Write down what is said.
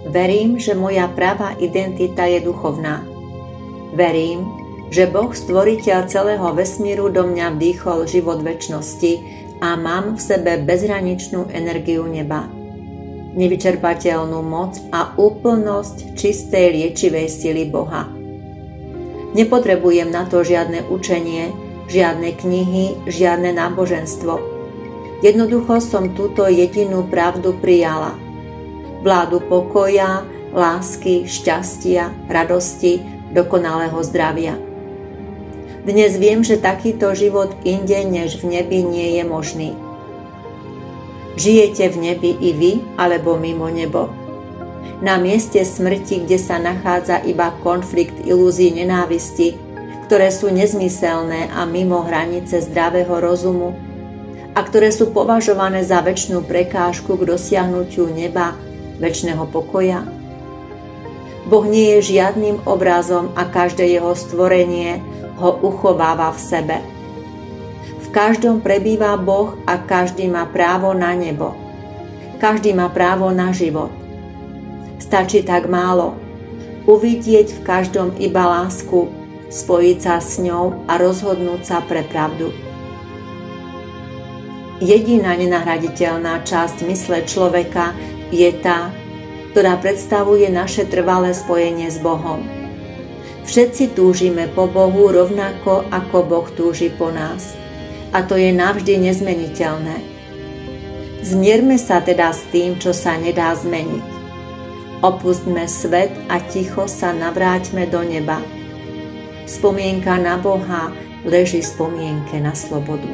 Verím, že moja pravá identita je duchovná. Verím, že Boh, stvoriteľ celého vesmíru, do mňa vdýchol život večnosti a mám v sebe bezhraničnú energiu neba, nevyčerpateľnú moc a úplnosť čistej liečivej sily Boha. Nepotrebujem na to žiadne učenie, žiadne knihy, žiadne náboženstvo. Jednoducho som túto jedinú pravdu prijala. Vládu pokoja, lásky, šťastia, radosti, dokonalého zdravia. Dnes viem, že takýto život inde než v nebi nie je možný. Žijete v nebi i vy, alebo mimo nebo. Na mieste smrti, kde sa nachádza iba konflikt ilúzií nenávisti, ktoré sú nezmyselné a mimo hranice zdravého rozumu a ktoré sú považované za večnú prekážku k dosiahnutiu neba, večného pokoja. Boh nie je žiadnym obrazom a každé jeho stvorenie ho uchováva v sebe. V každom prebýva Boh a každý má právo na nebo. Každý má právo na život. Stačí tak málo. Uvidieť v každom iba lásku, spojiť sa s ňou a rozhodnúť sa pre pravdu. Jediná nenahraditeľná časť mysle človeka je tá, ktorá predstavuje naše trvalé spojenie s Bohom. Všetci túžime po Bohu rovnako, ako Boh túži po nás. A to je navždy nezmeniteľné. Zmierme sa teda s tým, čo sa nedá zmeniť. Opustme svet a ticho sa navráťme do neba. Spomienka na Boha leží spomienke na slobodu.